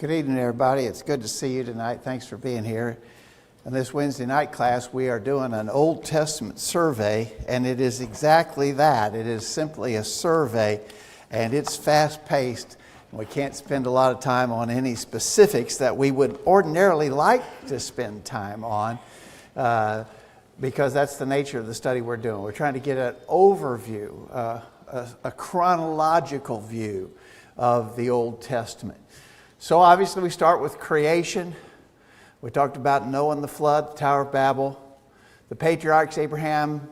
Good evening, everybody. It's good to see you tonight. Thanks for being here. In this Wednesday night class, we are doing an Old Testament survey, and it is exactly that. It is simply a survey, and it's fast-paced. We can't spend a lot of time on any specifics that we would ordinarily like to spend time on, because that's the nature of the study we're doing. We're trying to get an overview, a chronological view of the Old Testament. So obviously we start with creation. We talked about Noah and the flood, the Tower of Babel, the patriarchs Abraham,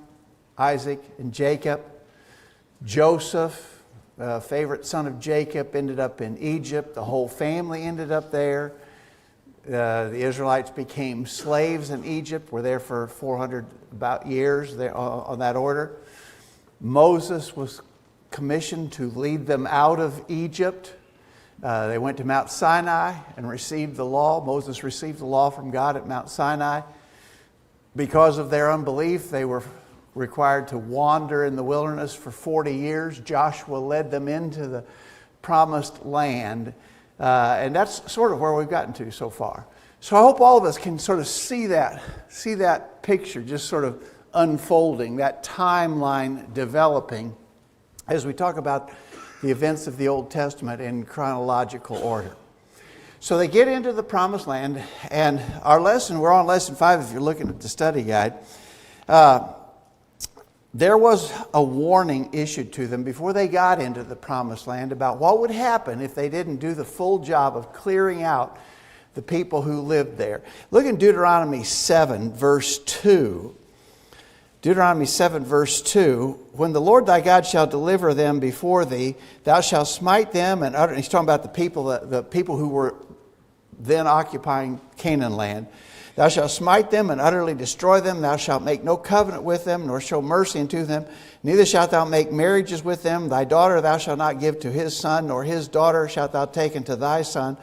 Isaac, and Jacob. Joseph, favorite son of Jacob, ended up in Egypt. The whole family ended up there. The Israelites became slaves in Egypt, were there for 400 about years there on that order. Moses was commissioned to lead them out of Egypt. They went to Mount Sinai and received the law. Moses received the law from God at Mount Sinai. Because of their unbelief, they were required to wander in the wilderness for 40 years. Joshua led them into the promised land. And that's sort of where we've gotten to so far. So I hope all of us can sort of see that picture just sort of unfolding, that timeline developing as we talk about the events of the Old Testament in chronological order. So they get into the promised land, and our lesson, we're on lesson 5 if you're looking at the study guide. There was a warning issued to them before they got into the promised land about what would happen if they didn't do the full job of clearing out the people who lived there. Look in Deuteronomy 7, verse 2. Deuteronomy 7, verse 2, when the Lord thy God shall deliver them before thee, thou shalt smite them and utter. He's talking about the people who were then occupying Canaan land. Thou shalt smite them and utterly destroy them. Thou shalt make no covenant with them, nor show mercy unto them. Neither shalt thou make marriages with them. Thy daughter thou shalt not give to his son, nor his daughter shalt thou take unto thy son.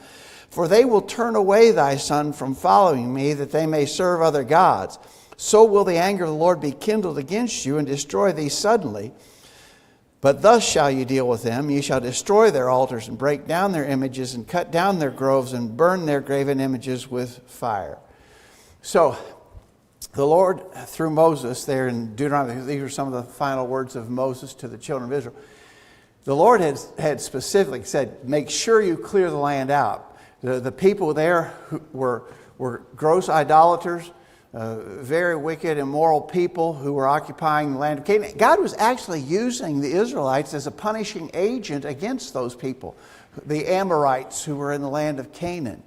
For they will turn away thy son from following me, that they may serve other gods. So will the anger of the Lord be kindled against you and destroy thee suddenly. But thus shall you deal with them. You shall destroy their altars and break down their images and cut down their groves and burn their graven images with fire. So the Lord, through Moses there in Deuteronomy, these are some of the final words of Moses to the children of Israel. The Lord had specifically said, make sure you clear the land out. The people there who were gross idolaters, very wicked, immoral people who were occupying the land of Canaan. God was actually using the Israelites as a punishing agent against those people, the Amorites who were in the land of Canaan.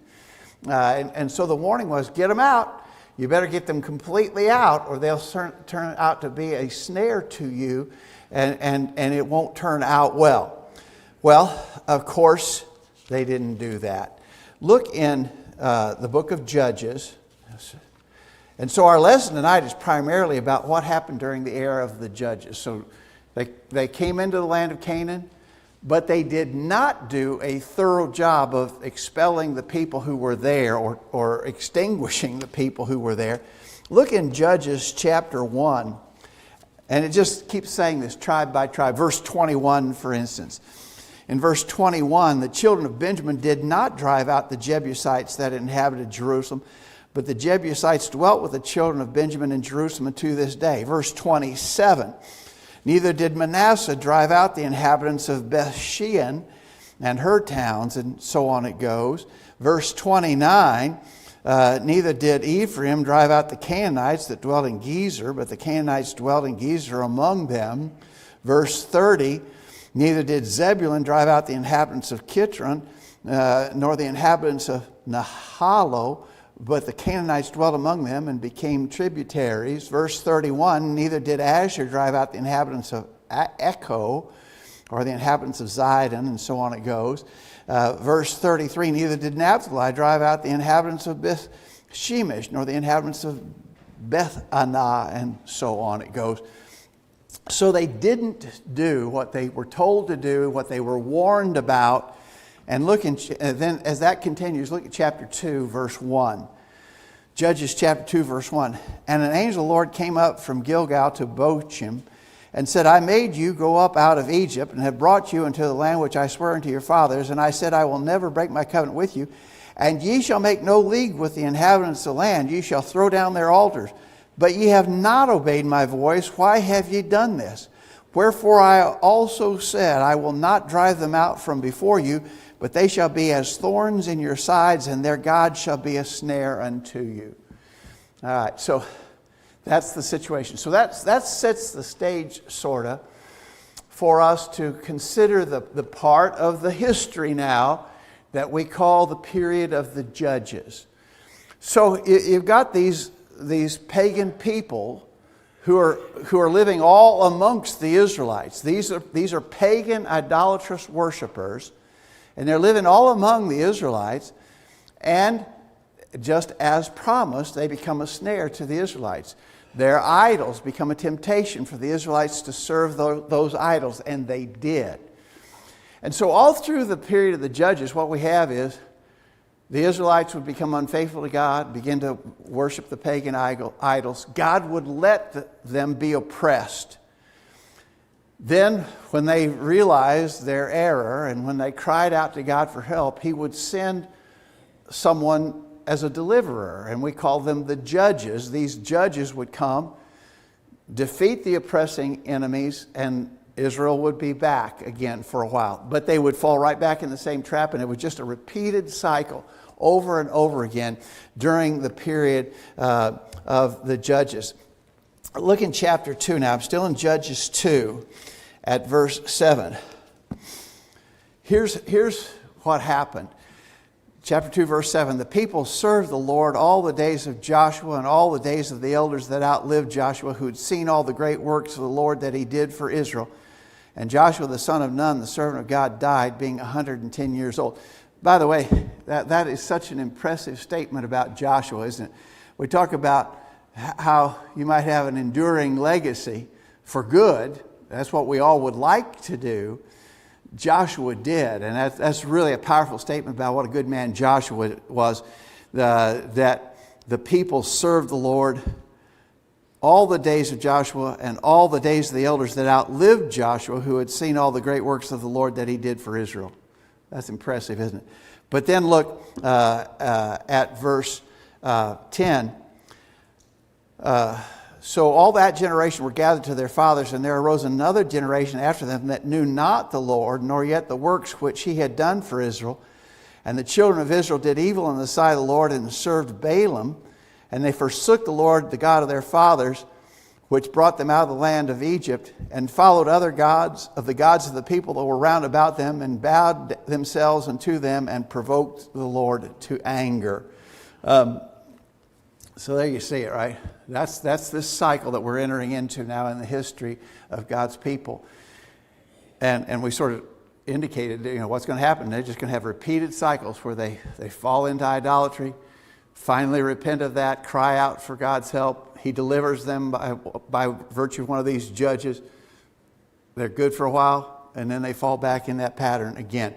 And so the warning was, get them out. You better get them completely out, or they'll turn out to be a snare to you, and it won't turn out well. Well, of course, they didn't do that. Look in the book of Judges. And so our lesson tonight is primarily about what happened during the era of the judges. So they came into the land of Canaan, but they did not do a thorough job of expelling the people who were there or extinguishing the people who were there. Look in Judges chapter 1, and it just keeps saying this tribe by tribe. Verse 21, for instance. In verse 21, the children of Benjamin did not drive out the Jebusites that inhabited Jerusalem, but the Jebusites dwelt with the children of Benjamin in Jerusalem to this day. Verse 27, neither did Manasseh drive out the inhabitants of Bethshean and her towns, and so on it goes. Verse 29, neither did Ephraim drive out the Canaanites that dwelt in Gezer, but the Canaanites dwelt in Gezer among them. Verse 30, neither did Zebulun drive out the inhabitants of Kitron, nor the inhabitants of Nahalo, but the Canaanites dwelt among them and became tributaries. Verse 31, neither did Asher drive out the inhabitants of Echo, or the inhabitants of Zidon, and so on it goes. Verse 33, neither did Naphtali drive out the inhabitants of Beth Shemesh, nor the inhabitants of Beth Anah, and so on it goes. So they didn't do what they were told to do, what they were warned about. And then as that continues, look at chapter 2, verse 1. Judges chapter 2, verse 1. And an angel of the Lord came up from Gilgal to Bochim, and said, I made you go up out of Egypt and have brought you into the land which I swear unto your fathers. And I said, I will never break my covenant with you. And ye shall make no league with the inhabitants of the land. Ye shall throw down their altars. But ye have not obeyed my voice. Why have ye done this? Wherefore I also said, I will not drive them out from before you, but they shall be as thorns in your sides, and their God shall be a snare unto you. All right, so that's the situation. So that sets the stage, sort of, for us to consider the part of the history now that we call the period of the Judges. So you've got these pagan people who are living all amongst the Israelites. These are pagan, idolatrous worshipers, and they're living all among the Israelites, and just as promised, they become a snare to the Israelites. Their idols become a temptation for the Israelites to serve those idols, and they did. And so all through the period of the Judges, what we have is the Israelites would become unfaithful to God, begin to worship the pagan idols. God would let them be oppressed. Then, when they realized their error and when they cried out to God for help, He would send someone as a deliverer, and we call them the judges. These judges would come, defeat the oppressing enemies, and Israel would be back again for a while. But they would fall right back in the same trap, and it was just a repeated cycle over and over again during the period of the Judges. Look in chapter 2 now. I'm still in Judges 2 at verse 7. Here's what happened. Chapter 2, verse 7. The people served the Lord all the days of Joshua and all the days of the elders that outlived Joshua, who had seen all the great works of the Lord that He did for Israel. And Joshua the son of Nun, the servant of God, died, being 110 years old. By the way, that is such an impressive statement about Joshua, isn't it? We talk about how you might have an enduring legacy for good. That's what we all would like to do. Joshua did, and that's really a powerful statement about what a good man Joshua was, that the people served the Lord all the days of Joshua and all the days of the elders that outlived Joshua, who had seen all the great works of the Lord that He did for Israel. That's impressive, isn't it? But then look at verse 10. So all that generation were gathered to their fathers, and there arose another generation after them that knew not the Lord, nor yet the works which He had done for Israel. And the children of Israel did evil in the sight of the Lord, and served Balaam. And they forsook the Lord, the God of their fathers, which brought them out of the land of Egypt, and followed other gods of the people that were round about them, and bowed themselves unto them, and provoked the Lord to anger. So there you see it, right? That's this cycle that we're entering into now in the history of God's people. And we sort of indicated, what's going to happen. They're just going to have repeated cycles where they fall into idolatry, finally repent of that, cry out for God's help. He delivers them by virtue of one of these judges. They're good for a while, and then they fall back in that pattern again.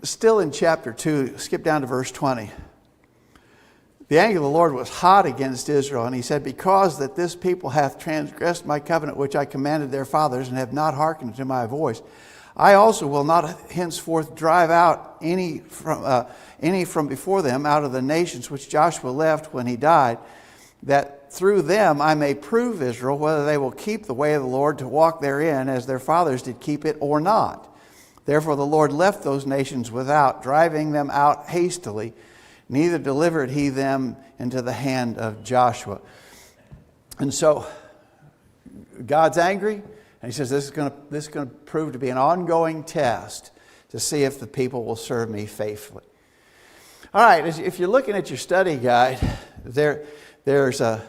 Still in chapter 2, skip down to verse 20. The anger of the Lord was hot against Israel, and He said, because that this people hath transgressed my covenant which I commanded their fathers, and have not hearkened to my voice, I also will not henceforth drive out any from before them out of the nations which Joshua left when he died, that through them I may prove Israel whether they will keep the way of the Lord to walk therein as their fathers did keep it or not. Therefore the Lord left those nations without, driving them out hastily. Neither delivered He them into the hand of Joshua. And so God's angry, and He says this is going to prove to be an ongoing test to see if the people will serve Me faithfully. All right, if you're looking at your study guide, there's a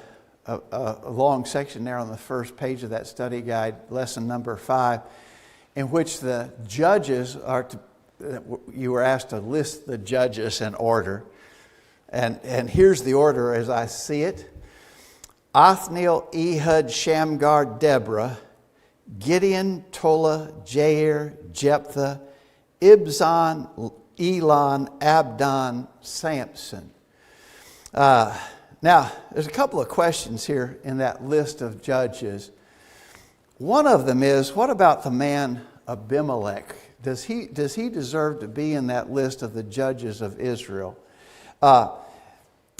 long section there on the first page of that study guide, lesson number 5, in which the judges you were asked to list the judges in order. And here's the order as I see it. Othniel, Ehud, Shamgar, Deborah, Gideon, Tola, Jair, Jephthah, Ibzan, Elon, Abdon, Samson. Now, there's a couple of questions here in that list of judges. One of them is, what about the man Abimelech? Does he deserve to be in that list of the judges of Israel?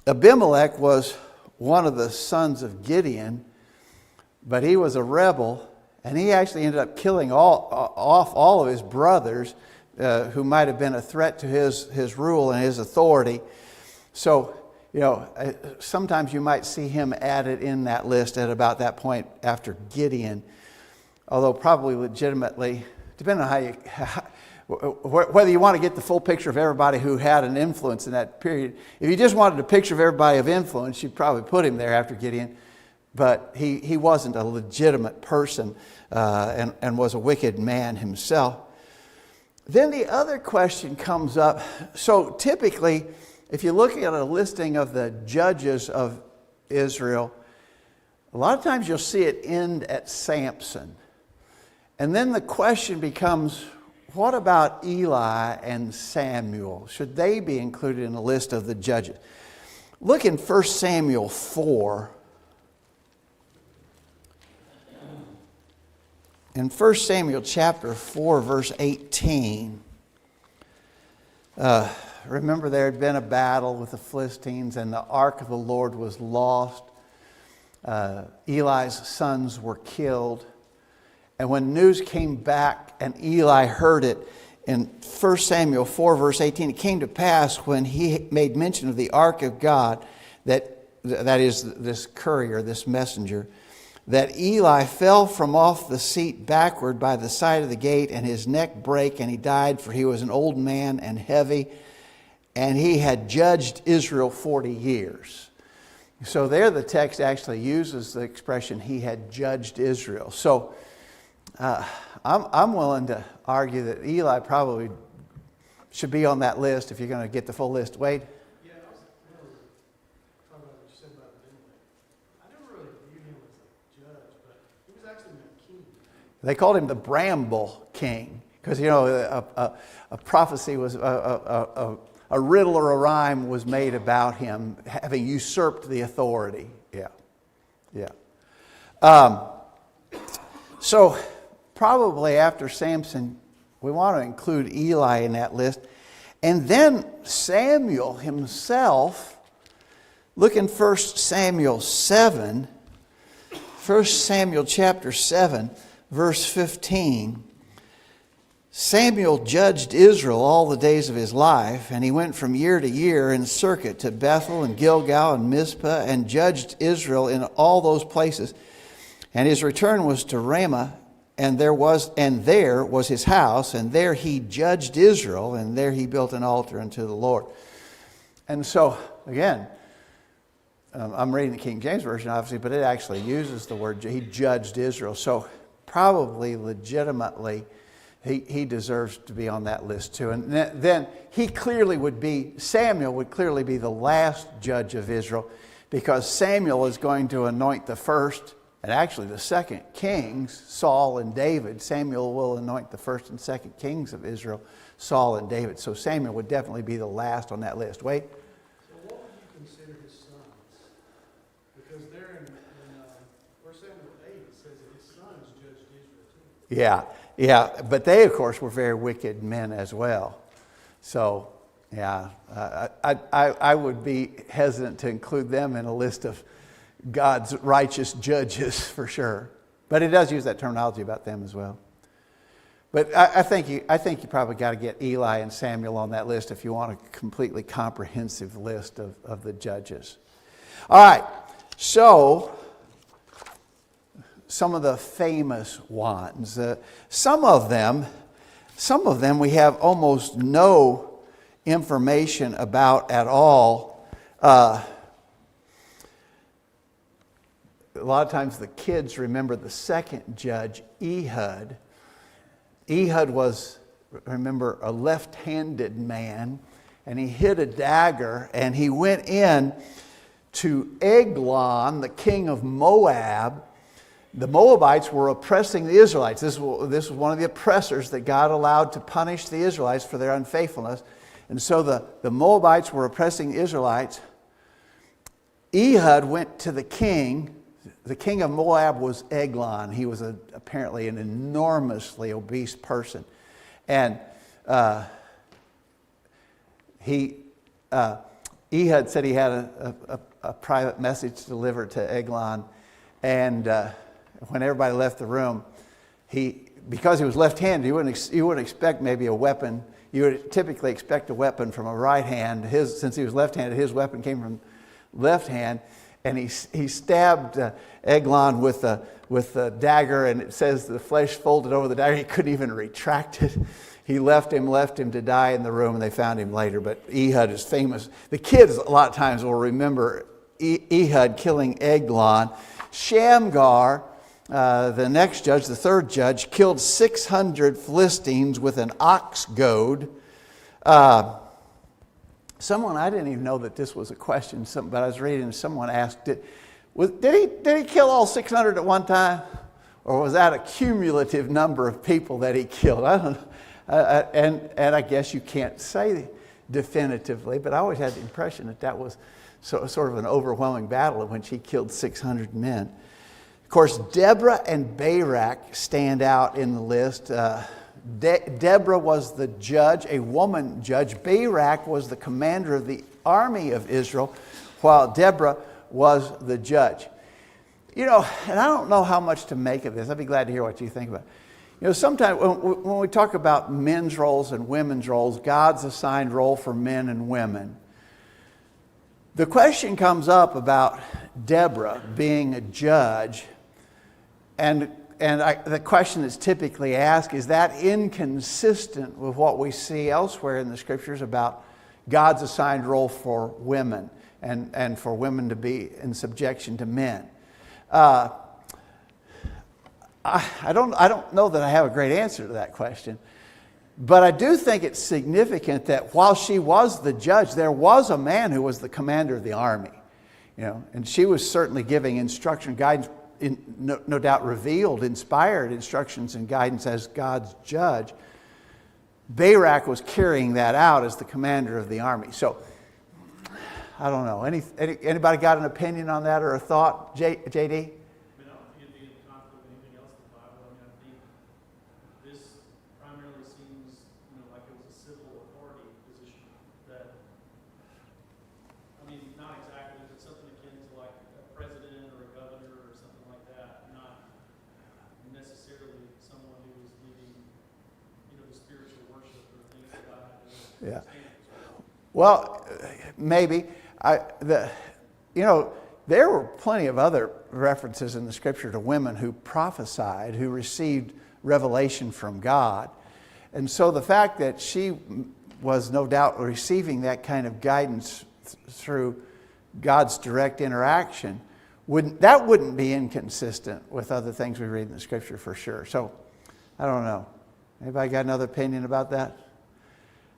Abimelech was one of the sons of Gideon, but he was a rebel, and he actually ended up killing off all of his brothers who might have been a threat to his rule and his authority. So, sometimes you might see him added in that list at about that point after Gideon, although probably legitimately, depending on whether you want to get the full picture of everybody who had an influence in that period. If you just wanted a picture of everybody of influence, you'd probably put him there after Gideon. But he wasn't a legitimate person and was a wicked man himself. Then the other question comes up. So typically, if you look at a listing of the judges of Israel, a lot of times you'll see it end at Samson. And then the question becomes, what about Eli and Samuel? Should they be included in the list of the judges? Look in 1 Samuel 4. In 1 Samuel chapter 4, verse 18, remember there had been a battle with the Philistines and the ark of the Lord was lost. Eli's sons were killed. And when news came back and Eli heard it, in 1 Samuel 4, verse 18, it came to pass when he made mention of the ark of God, that is this courier, this messenger, that Eli fell from off the seat backward by the side of the gate, and his neck brake, and he died, for he was an old man and heavy, and he had judged Israel 40 years. So there the text actually uses the expression, he had judged Israel. So I'm willing to argue that Eli probably should be on that list if you're going to get the full list. Wade? Yeah, I was talking about what you said about Abimelech. I never really viewed him as a judge, but he was actually a king. They called him the Bramble King because, a prophecy was, a riddle or a rhyme was made about him having usurped the authority. Yeah. So probably after Samson, we want to include Eli in that list. And then Samuel himself, look in 1 Samuel 7, 1 Samuel chapter 7, verse 15. Samuel judged Israel all the days of his life, and he went from year to year in circuit to Bethel and Gilgal and Mizpah, and judged Israel in all those places. And his return was to Ramah, and there was his house, and there he judged Israel, and there he built an altar unto the Lord. And so, again, I'm reading the King James Version, obviously, but it actually uses the word, he judged Israel. So probably legitimately, he deserves to be on that list too. And then Samuel would clearly be the last judge of Israel, because Samuel is going to anoint the first and actually the second kings, Saul and David. Samuel will anoint the first and second kings of Israel, Saul and David. So Samuel would definitely be the last on that list. Wait. So what would you consider his sons? Because there in 1 Samuel 8, it says that his sons judged Israel too. Yeah. But they, of course, were very wicked men as well. So, I would be hesitant to include them in a list of God's righteous judges for sure. But it does use that terminology about them as well. But I think you probably got to get Eli and Samuel on that list if you want a completely comprehensive list of the judges. All right, so some of the famous ones. Some of them we have almost no information about at all. A lot of times the kids remember the second judge, Ehud. Ehud was, remember, a left-handed man, and he hid a dagger, and he went in to Eglon, the king of Moab. The Moabites were oppressing the Israelites. This was one of the oppressors that God allowed to punish the Israelites for their unfaithfulness. And so the Moabites were oppressing the Israelites. Ehud went to the king, the king of Moab was Eglon. He was apparently an enormously obese person. And Ehud said he had a private message delivered to Eglon. And when everybody left the room, because he was left-handed, you wouldn't expect maybe a weapon. You would typically expect a weapon from a right hand. Since he was left-handed, his weapon came from left hand. And he stabbed Eglon with a dagger, and it says the flesh folded over the dagger. He couldn't even retract it. He left him to die in the room, and they found him later. But Ehud is famous. The kids a lot of times will remember Ehud killing Eglon. Shamgar, the next judge, the third judge, killed 600 Philistines with an ox goad. I didn't even know that this was a question, but I was reading, someone asked, did he kill all 600 at one time? Or was that a cumulative number of people that he killed? I don't know. And I guess you can't say definitively, but I always had the impression that was sort of an overwhelming battle in which he killed 600 men. Of course, Deborah and Barak stand out in the list. Deborah was the judge, a woman judge. Barak was the commander of the army of Israel, while Deborah was the judge. And I don't know how much to make of this. I'd be glad to hear what you think about it. Sometimes when we talk about men's roles and women's roles, God's assigned role for men and women, the question comes up about Deborah being a judge, and the question that's typically asked, is that inconsistent with what we see elsewhere in the Scriptures about God's assigned role for women and for women to be in subjection to men? I don't know that I have a great answer to that question, but I do think it's significant that while she was the judge, there was a man who was the commander of the army, and she was certainly giving instruction, guidance, no doubt revealed, inspired instructions and guidance as God's judge. Barak was carrying that out as the commander of the army. So, I don't know. Anybody got an opinion on that or a thought, JD? I don't think it'd be in conflict with anything else in the Bible. I think this primarily seems, like it was a civil authority position that, not exactly, but something akin to like a president or a governor or something like that, not necessarily someone who was leading, the spiritual worship or things that God had. Yeah. Well, maybe. There were plenty of other references in the Scripture to women who prophesied, who received revelation from God. And so the fact that she was no doubt receiving that kind of guidance through God's direct interaction, wouldn't be inconsistent with other things we read in the Scripture for sure. So, I don't know. Anybody got another opinion about that?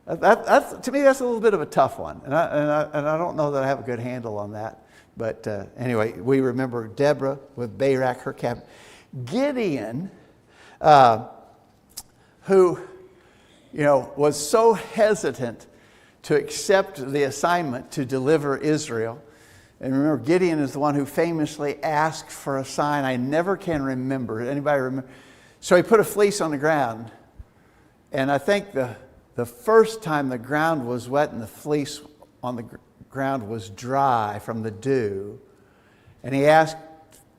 To me, that's a little bit of a tough one, and I don't know that I have a good handle on that. But anyway, we remember Deborah with Barak, her captain. Gideon, who was so hesitant to accept the assignment to deliver Israel. And remember, Gideon is the one who famously asked for a sign. I never can remember. Anybody remember? So he put a fleece on the ground, and I think the first time the ground was wet and the fleece on the ground was dry from the dew, and he asked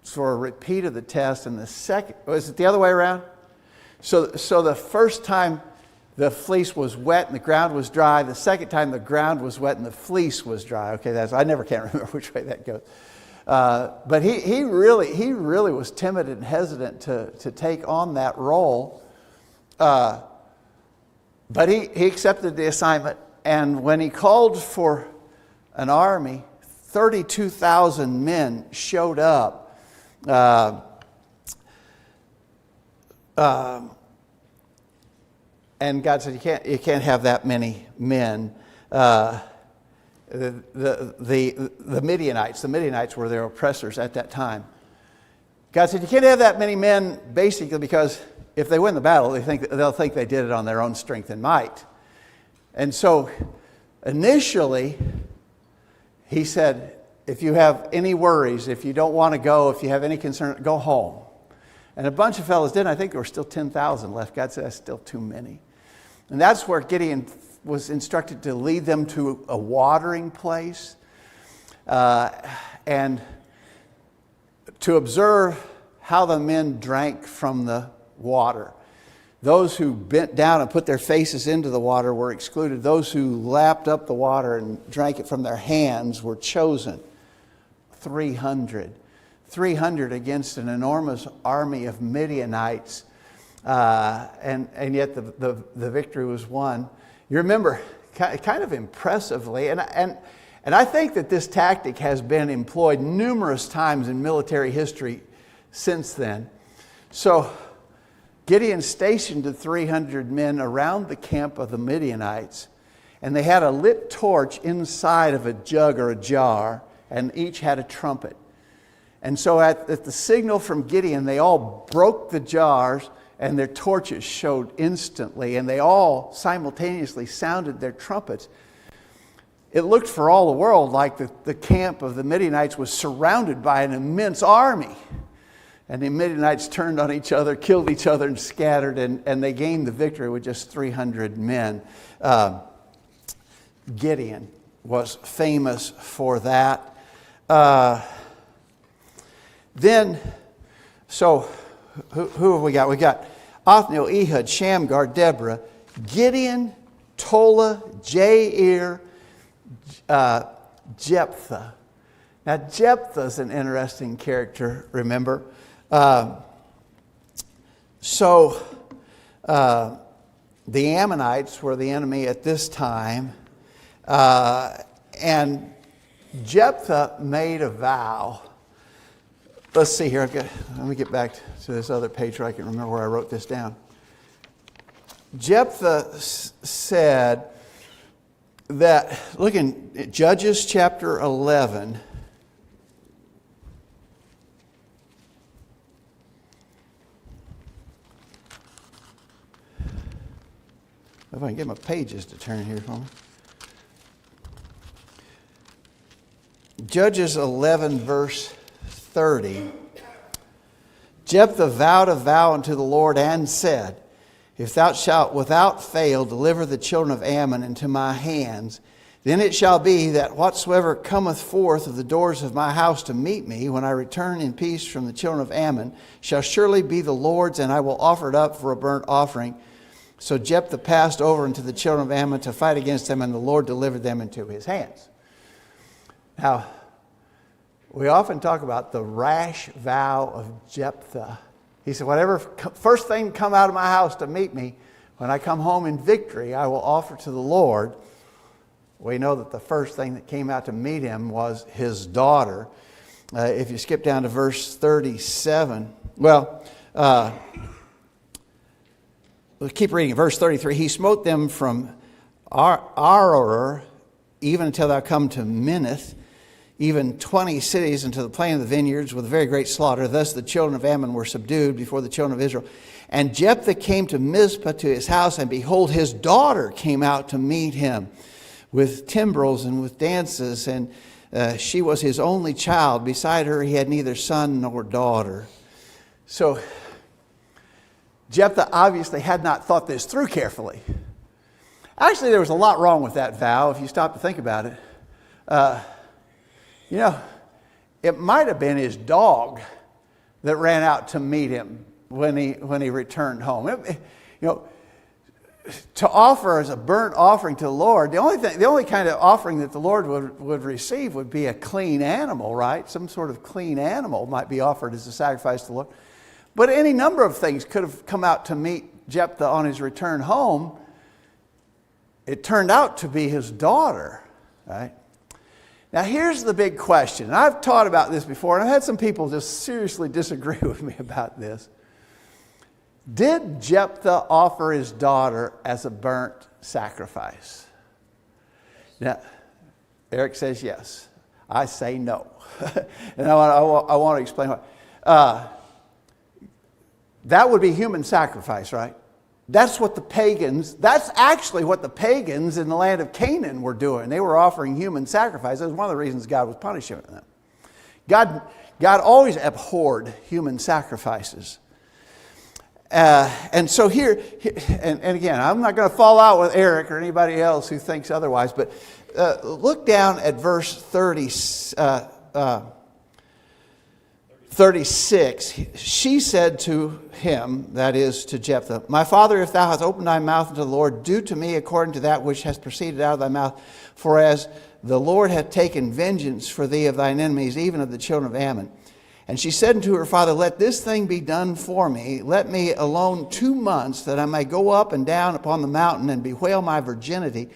for a repeat of the test, and the second, was it the other way around? So the first time the fleece was wet and the ground was dry, the second time the ground was wet and the fleece was dry. Okay, I never can remember which way that goes. But he really was timid and hesitant to take on that role. But he accepted the assignment, and when he called for an army, 32,000 men showed up. And God said, you can't have that many men. The Midianites were their oppressors at that time. God said, you can't have that many men, basically because if they win the battle, they'll think they did it on their own strength and might. And so initially, he said, if you have any worries, if you don't want to go, if you have any concern, go home. And a bunch of fellows did. I think there were still 10,000 left. God said, that's still too many. And that's where Gideon was instructed to lead them to a watering place and to observe how the men drank from the water. Those who bent down and put their faces into the water were excluded. Those who lapped up the water and drank it from their hands were chosen. 300. 300 against an enormous army of Midianites. And yet the victory was won. You remember, kind of impressively, and I think that this tactic has been employed numerous times in military history since then. So Gideon stationed the 300 men around the camp of the Midianites, and they had a lit torch inside of a jug or a jar, and each had a trumpet. And so at the signal from Gideon, they all broke the jars, and their torches showed instantly, and they all simultaneously sounded their trumpets. It looked for all the world like the camp of the Midianites was surrounded by an immense army. And the Midianites turned on each other, killed each other, and scattered, and they gained the victory with just 300 men. Gideon was famous for that. Who have we got? We got Othniel, Ehud, Shamgar, Deborah, Gideon, Tola, Jair, Jephthah. Now, Jephthah's an interesting character, remember? The Ammonites were the enemy at this time, and Jephthah made a vow. Let's see here. Let me get back to this other page where I can remember where I wrote this down. Jephthah said that, look in Judges chapter 11. If I can get my pages to turn here for me. Judges 11, verse 30. Jephthah vowed a vow unto the Lord and said, if thou shalt without fail deliver the children of Ammon into my hands, then it shall be that whatsoever cometh forth of the doors of my house to meet me, when I return in peace from the children of Ammon, shall surely be the Lord's, and I will offer it up for a burnt offering. So Jephthah passed over into the children of Ammon to fight against them, and the Lord delivered them into his hands. Now, we often talk about the rash vow of Jephthah. He said, whatever first thing come out of my house to meet me, when I come home in victory, I will offer to the Lord. We know that the first thing that came out to meet him was his daughter. If you skip down to verse 37, we'll keep reading. Verse 33, he smote them from Aroer, even until thou come to Minnith, even 20 cities into the plain of the vineyards with a very great slaughter. Thus the children of Ammon were subdued before the children of Israel. And Jephthah came to Mizpah to his house, and behold, his daughter came out to meet him with timbrels and with dances, and she was his only child. Beside her he had neither son nor daughter. So Jephthah obviously had not thought this through carefully. Actually, there was a lot wrong with that vow if you stop to think about it. It might have been his dog that ran out to meet him when he returned home. To offer as a burnt offering to the Lord, the only kind of offering that the Lord would receive would be a clean animal, right? Some sort of clean animal might be offered as a sacrifice to the Lord. But any number of things could have come out to meet Jephthah on his return home. It turned out to be his daughter, right? Now here's the big question. And I've taught about this before, and I've had some people just seriously disagree with me about this. Did Jephthah offer his daughter as a burnt sacrifice? Now, Eric says yes. I say no. And I want to explain why. That would be human sacrifice, right? That's actually what the pagans in the land of Canaan were doing. They were offering human sacrifices. That was one of the reasons God was punishing them. God always abhorred human sacrifices. And so here, and again, I'm not going to fall out with Eric or anybody else who thinks otherwise, but look down at verse 36. She said to him, that is to Jephthah, "My father, if thou hast opened thy mouth unto the Lord, do to me according to that which has proceeded out of thy mouth. For as the Lord hath taken vengeance for thee of thine enemies, even of the children of Ammon." And she said unto her father, "Let this thing be done for me. Let me alone 2 months, that I may go up and down upon the mountain and bewail my virginity,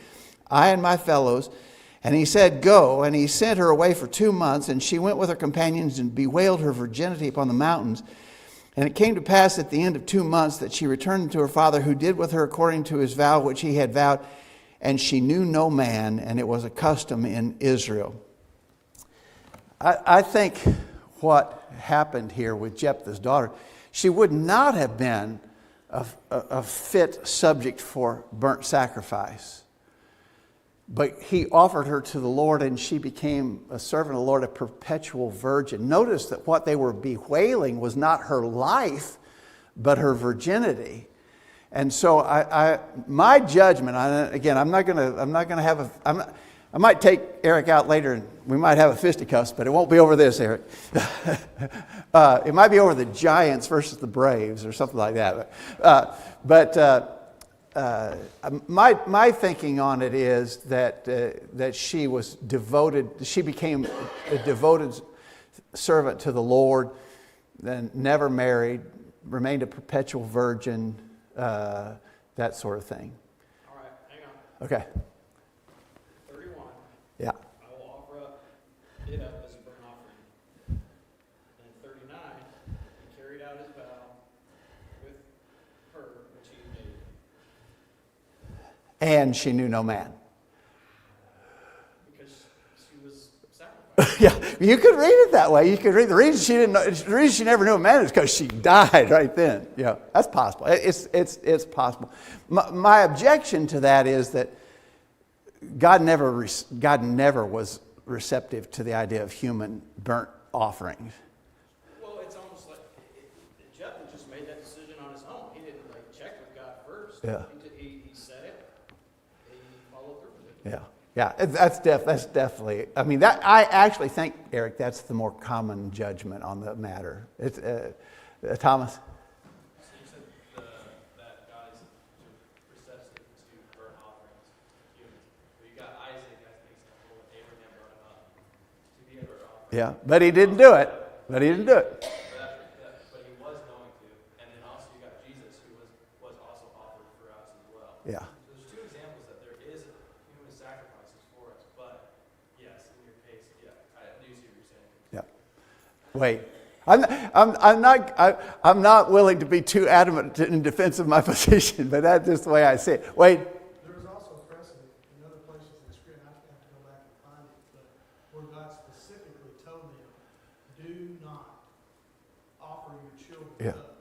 I and my fellows." And he said, "Go." And he sent her away for 2 months, and she went with her companions and bewailed her virginity upon the mountains. And it came to pass at the end of 2 months that she returned to her father, who did with her according to his vow which he had vowed. And she knew no man, and it was a custom in Israel. I think what happened here with Jephthah's daughter, she would not have been a fit subject for burnt sacrifice. But he offered her to the Lord, and she became a servant of the Lord, a perpetual virgin. Notice that what they were bewailing was not her life, but her virginity. And so my judgment, again, I might take Eric out later, and we might have a fisticuffs, but it won't be over this, Eric. It might be over the Giants versus the Braves or something like that. My thinking on it is that she was devoted. She became a devoted servant to the Lord, then never married, remained a perpetual virgin, that sort of thing. All right, hang on. Okay. 31. Yeah. I will offer it up as a burnt offering. And 39, he carried out his vow with her which he made. And she knew no man. Because she was sacrificed. Yeah, you could read it that way. You could read the reason she didn't know. The reason she never knew a man is because she died right then. Yeah, that's possible. It's possible. My objection to that is that God never was receptive to the idea of human burnt offerings. Well, it's almost like Jephthah just made that decision on his own. He didn't check with God first. Yeah. He said it. He followed through with it. Yeah. Yeah, that's definitely. I mean, I actually think, Eric, that's the more common judgment on the matter. It's Thomas. So you said that God is receptive to burnt offerings, humans. But you got Isaac as an example. Abraham brought him up to be a burnt offering. Yeah, but he didn't do it. But he But he was going to. And then also you got Jesus, who was also offered for us as well. Yeah. So there's two examples that there is human sacrifices for us. But yes, in your case, yeah, I do see what you're saying. Yeah. Wait. I'm not willing to be too adamant in defense of my position, but that's just the way I see it. Wait. There is also precedent in other places in Scripture, I have to go back and find it, but where God specifically told them, do not offer your children up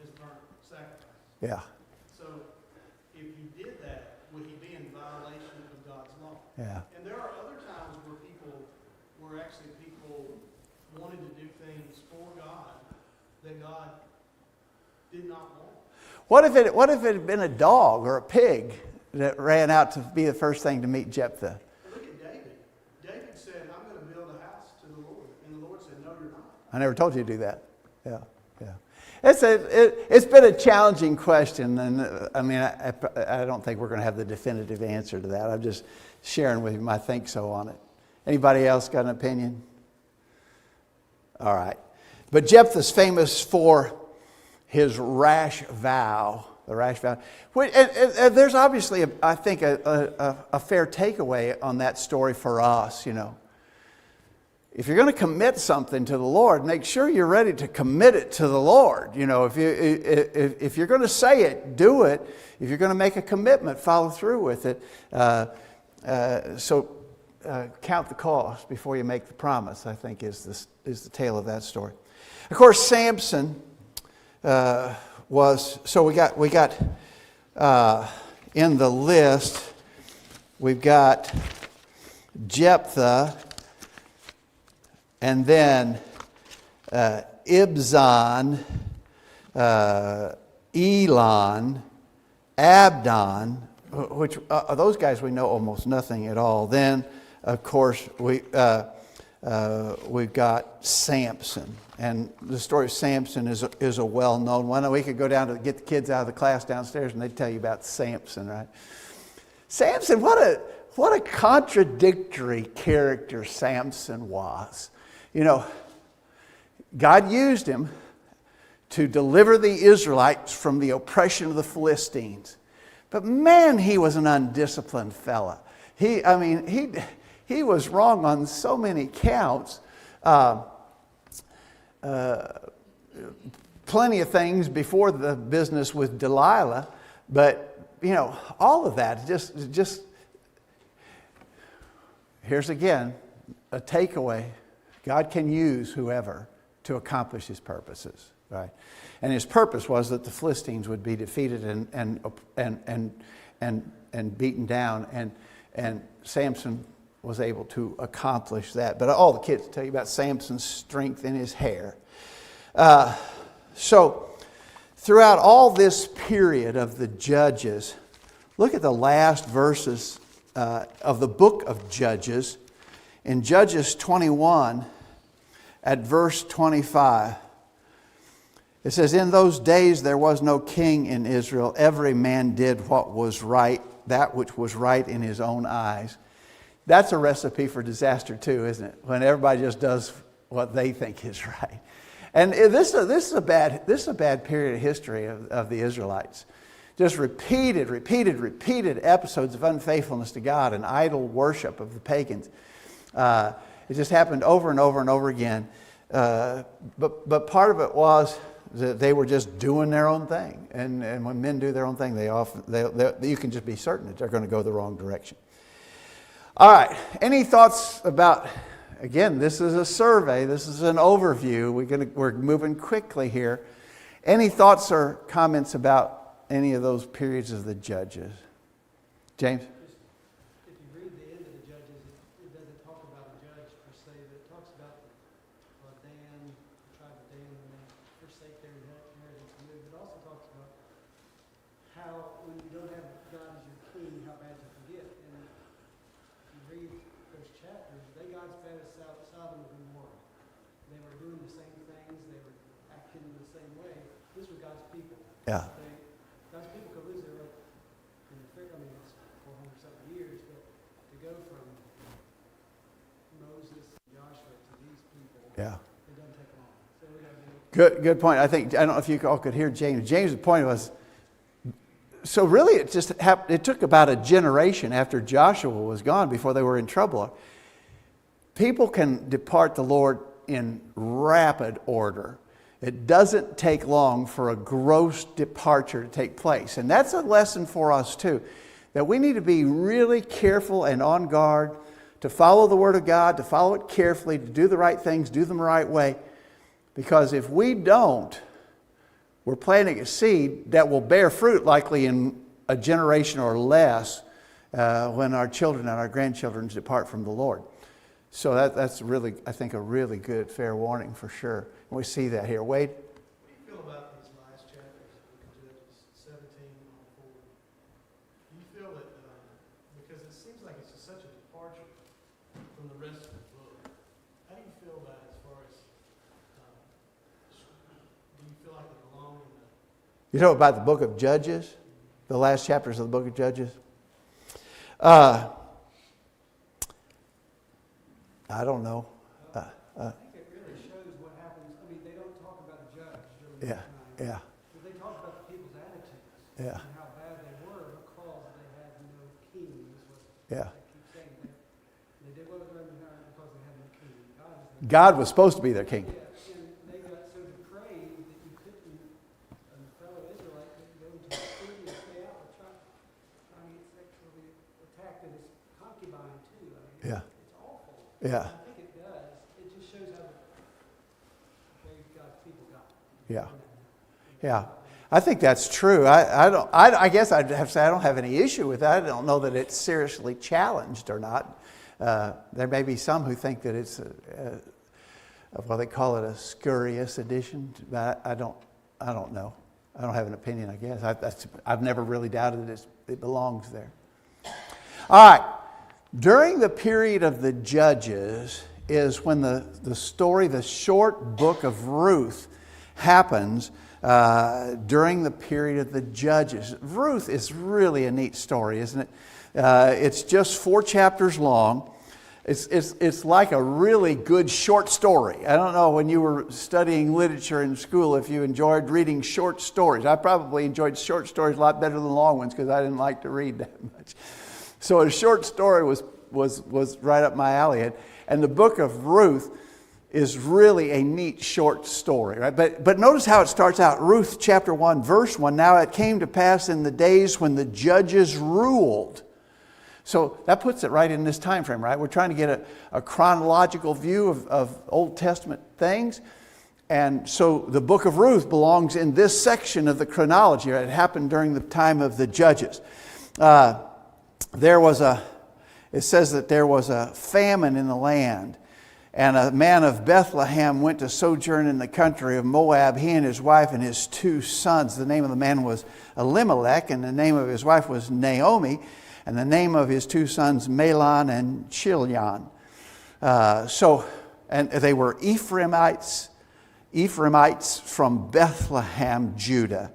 as burnt sacrifice. Yeah. So if you did that, would he be in violation of God's law? Yeah. And there are other times where people wanted to do things for God that God did not want. What if it had been a dog or a pig that ran out to be the first thing to meet Jephthah? Look at David. David said, I'm going to build a house to the Lord. And the Lord said, no, you're not. I never told you to do that. Yeah, yeah. It's been a challenging question, and I mean, I don't think we're going to have the definitive answer to that. I'm just sharing with you my think so on it. Anybody else got an opinion? All right. But Jephthah's famous for his rash vow, the rash vow. And there's obviously, I think, a fair takeaway on that story for us, you know. If you're going to commit something to the Lord, make sure you're ready to commit it to the Lord. You know, if you're going to say it, do it. If you're going to make a commitment, follow through with it. So count the cost before you make the promise, I think is the tale of that story. Of course, Samson was, so we got in the list, we've got Jephthah, and then Ibzan, Elon, Abdon, which those guys we know almost nothing at all. Then, of course, we've got Samson, and the story of Samson is a well-known one. We could go down to get the kids out of the class downstairs, and they'd tell you about Samson, right? Samson, what a contradictory character Samson was. You know, God used him to deliver the Israelites from the oppression of the Philistines. But man, he was an undisciplined fella. He was wrong on so many counts. Plenty of things before the business with Delilah, but you know, all of that just here's again a takeaway. God can use whoever to accomplish his purposes, right? And his purpose was that the Philistines would be defeated and beaten down, and Samson was able to accomplish that. But all the kids tell you about Samson's strength in his hair. So throughout all this period of the Judges, look at the last verses of the book of Judges. In Judges 21, at verse 25, it says, "In those days there was no king in Israel. Every man did what was right, that which was right in his own eyes." That's a recipe for disaster too, isn't it? When everybody just does what they think is right. And this is a bad period of history of the Israelites. Just repeated episodes of unfaithfulness to God and idol worship of the pagans. It just happened over and over and over again. But part of it was that they were just doing their own thing. And when men do their own thing, you can just be certain that they're going to go the wrong direction. All right. Any thoughts about, again, this is a survey. This is an overview. We're moving quickly here. Any thoughts or comments about any of those periods of the Judges? James? If you read the end of the Judges, it doesn't talk about a judge per se, but it talks about Dan, the tribe of Dan, when they forsake their inheritance and move. It also talks about how when you don't have God as your king, how bad you can get. And if you read those chapters, they got as bad as Sodom and Gomorrah. They were doing the same things. They were acting the same way. This was God's people. Yeah. God's people could lose their own. It's 400-something years, but to go from Moses and Joshua to these people, Yeah. it doesn't take long. So we got to do Good point. I don't know if you all could hear James. James' point was, so really it just happened, it took about a generation after Joshua was gone before they were in trouble. People can depart the Lord in rapid order. It doesn't take long for a gross departure to take place. And that's a lesson for us too, that we need to be really careful and on guard to follow the Word of God, to follow it carefully, to do the right things, do them the right way. Because if we don't, we're planting a seed that will bear fruit likely in a generation or less when our children and our grandchildren depart from the Lord. So that's really, I think, a really good, fair warning for sure. And we see that here. Wade? What do you feel about these last chapters, Judges 17 on forward? Do you feel that, because it seems like it's just such a departure from the rest of the book, how do you feel about it as far as, do you feel like they belong in the... You know about the book of Judges? The last chapters of the book of Judges? I don't know. I think it really shows what happens. I mean, they don't talk about a judge during Yeah, that time. yeah, But they talk about the people's attitudes yeah, and how bad they were because they had no king. Is what yeah. they keep saying. They did what was right because they had no king. God was supposed to be their king. Yeah, and they got so depraved that you couldn't, a fellow Israelite couldn't go into the city and stay out and try to get sexually attacked and his concubine too. I mean, Yeah. it's awful. Yeah, I think it does. It just shows how brave God's people got. yeah, yeah. I think that's true. I guess I'd have to say I don't have any issue with that. I don't know that it's seriously challenged or not. There may be some who think that it's well, they call it a scurrious addition, but I don't know. I don't have an opinion, I guess. I've never really doubted it belongs there. All right. During the period of the Judges is when the story, the short book of Ruth, happens during the period of the Judges. Ruth is really a neat story, isn't it? It's just 4 chapters long. It's like a really good short story. I don't know when you were studying literature in school if you enjoyed reading short stories. I probably enjoyed short stories a lot better than long ones because I didn't like to read that much. So a short story was right up my alley. And the book of Ruth is really a neat short story, right? But notice how it starts out. Ruth chapter 1, verse 1. Now it came to pass in the days when the judges ruled. So that puts it right in this time frame, right? We're trying to get a chronological view of Old Testament things. And so the book of Ruth belongs in this section of the chronology. Right? It happened during the time of the judges. It says that there was a famine in the land. And a man of Bethlehem went to sojourn in the country of Moab, he and his wife and his 2 sons. The name of the man was Elimelech, and the name of his wife was Naomi, and the name of his 2 sons Mahlon and Chilion. And they were Ephraimites from Bethlehem, Judah.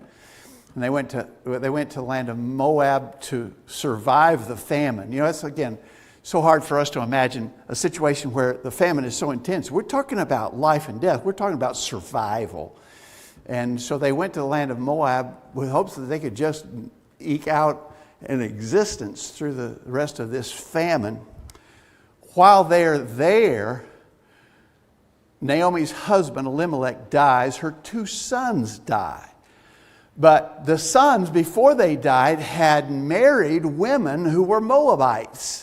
And they went to the land of Moab to survive the famine. You know, it's again so hard for us to imagine a situation where the famine is so intense. We're talking about life and death. We're talking about survival. And so they went to the land of Moab with hopes that they could just eke out an existence through the rest of this famine. While they're there, Naomi's husband Elimelech dies. Her 2 sons die. But the sons, before they died, had married women who were Moabites.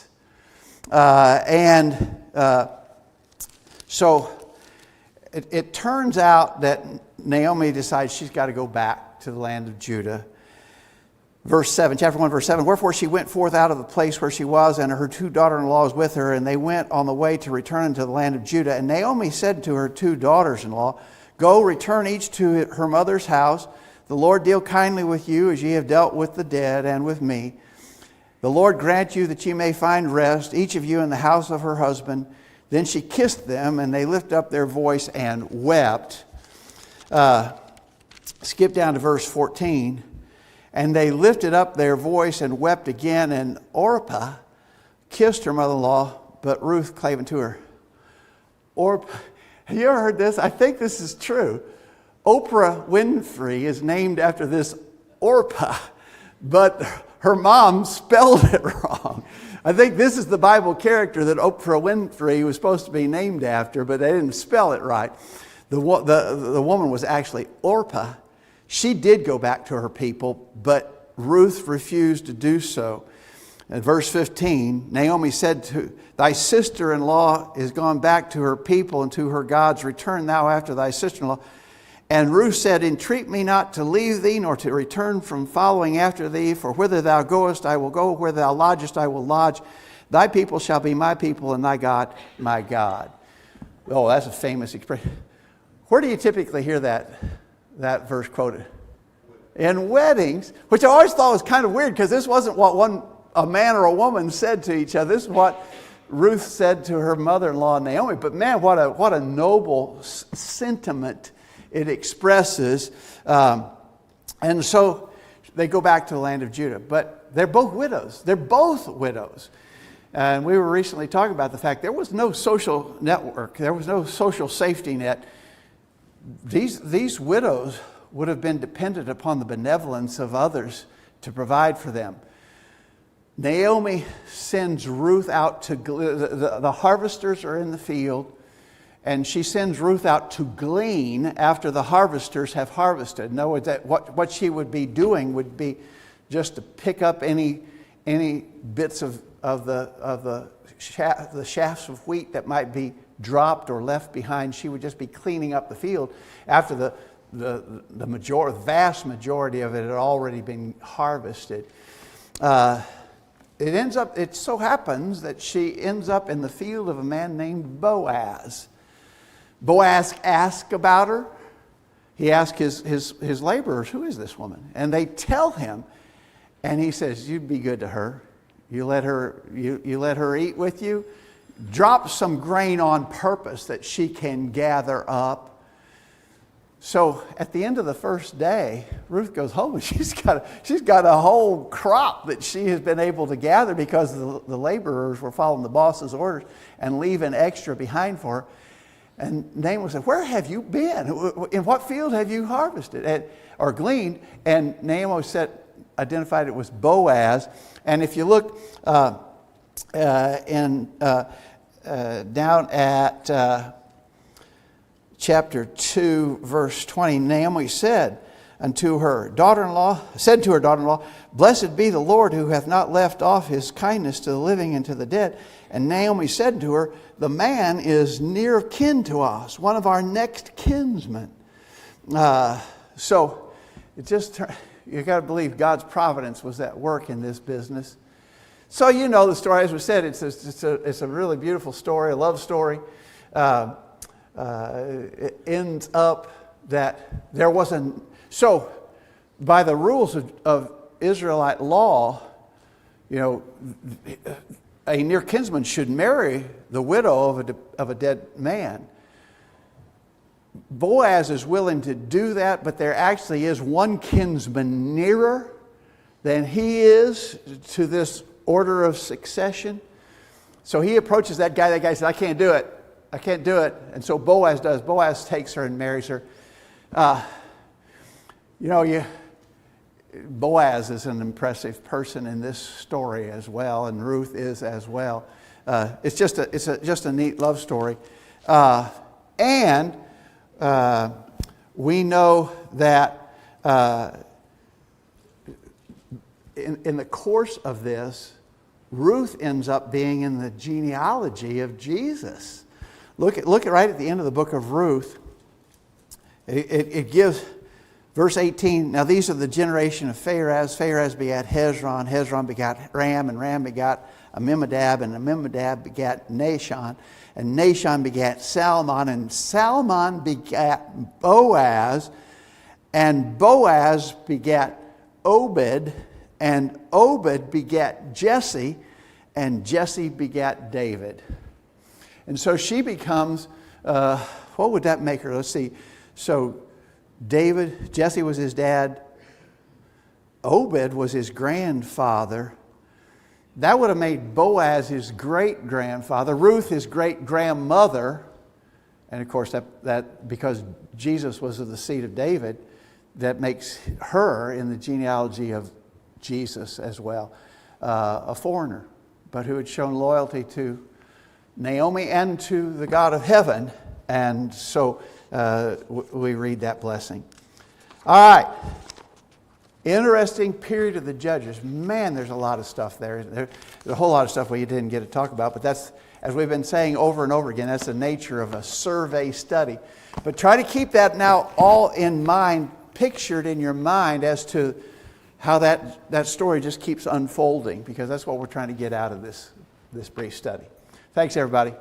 So it turns out that Naomi decides she's got to go back to the land of Judah. Verse 7, chapter 1, verse 7. Wherefore she went forth out of the place where she was, and her 2 daughter-in-laws with her, and they went on the way to return into the land of Judah. And Naomi said to her 2 daughters-in-law, Go, return each to her mother's house. The Lord deal kindly with you as ye have dealt with the dead and with me. The Lord grant you that ye may find rest, each of you in the house of her husband. Then she kissed them, and they lifted up their voice and wept. Skip down to verse 14. And they lifted up their voice and wept again, and Orpah kissed her mother-in-law, but Ruth clave unto her. Orpah, have you ever heard this? I think this is true. Oprah Winfrey is named after this Orpah, but her mom spelled it wrong. I think this is the Bible character that Oprah Winfrey was supposed to be named after, but they didn't spell it right. The woman was actually Orpah. She did go back to her people, but Ruth refused to do so. In verse 15, Naomi said to thy sister-in-law is gone back to her people and to her gods. Return thou after thy sister-in-law. And Ruth said, Entreat me not to leave thee, nor to return from following after thee. For whither thou goest, I will go. Where thou lodgest, I will lodge. Thy people shall be my people, and thy God, my God. Oh, that's a famous expression. Where do you typically hear that verse quoted? In weddings, which I always thought was kind of weird, because this wasn't what a man or a woman said to each other. This is what Ruth said to her mother-in-law Naomi. But man, what a noble sentiment it expresses. And so they go back to the land of Judah. But they're both widows. They're both widows. And we were recently talking about the fact there was no social network. There was no social safety net. These widows would have been dependent upon the benevolence of others to provide for them. Naomi sends Ruth out to, the harvesters are in the field, and she sends Ruth out to glean after the harvesters have harvested. In other words, that what she would be doing would be just to pick up any bits of the shafts of wheat that might be dropped or left behind. She would just be cleaning up the field after vast majority of it had already been harvested. It so happens that she ends up in the field of a man named Boaz. Boaz asked about her. He asked his laborers, who is this woman? And they tell him, and he says, you'd be good to her. You let her eat with you. Drop some grain on purpose that she can gather up. So at the end of the first day, Ruth goes home and she's got a whole crop that she has been able to gather because the laborers were following the boss's orders and leaving extra behind for her. And Naomi said, where have you been? In what field have you harvested or gleaned? And Naomi identified it was Boaz. And if you look down at chapter 2, verse 20, Naomi said to her daughter-in-law, blessed be the Lord who hath not left off his kindness to the living and to the dead. And Naomi said to her, the man is near kin to us, one of our next kinsmen. So it just, you got to believe God's providence was at work in this business. So you know the story, as we said, it's a really beautiful story, a love story. It ends up that there wasn't. So by the rules of Israelite law, you know, a near kinsman should marry the widow of a dead man. Boaz is willing to do that, but there actually is one kinsman nearer than he is to this order of succession. So he approaches that guy. That guy says, I can't do it. And so Boaz does. Boaz takes her and marries her. Boaz is an impressive person in this story as well, and Ruth is as well. It's just a neat love story. And we know that in the course of this, Ruth ends up being in the genealogy of Jesus. Look at right at the end of the book of Ruth. It gives verse 18. Now these are the generation of Phares. Phares begat Hezron. Hezron begat Ram, and Ram begat Amminadab, and Amminadab begat Nahshon, and Nahshon begat Salmon, and Salmon begat Boaz, and Boaz begat Obed, and Obed begat Jesse, and Jesse begat David. And so she becomes, what would that make her? Let's see. So Jesse was his dad. Obed was his grandfather. That would have made Boaz his great-grandfather. Ruth his great-grandmother. And of course, that because Jesus was of the seed of David, that makes her in the genealogy of Jesus as well. A foreigner, but who had shown loyalty to Naomi and to the God of heaven. And so we read that blessing. All right. Interesting period of the Judges. Man, there's a lot of stuff there. There's a whole lot of stuff we didn't get to talk about, but that's, as we've been saying over and over again, that's the nature of a survey study. But try to keep that now all in mind, pictured in your mind as to how that story just keeps unfolding, because that's what we're trying to get out of this brief study. Thanks, everybody.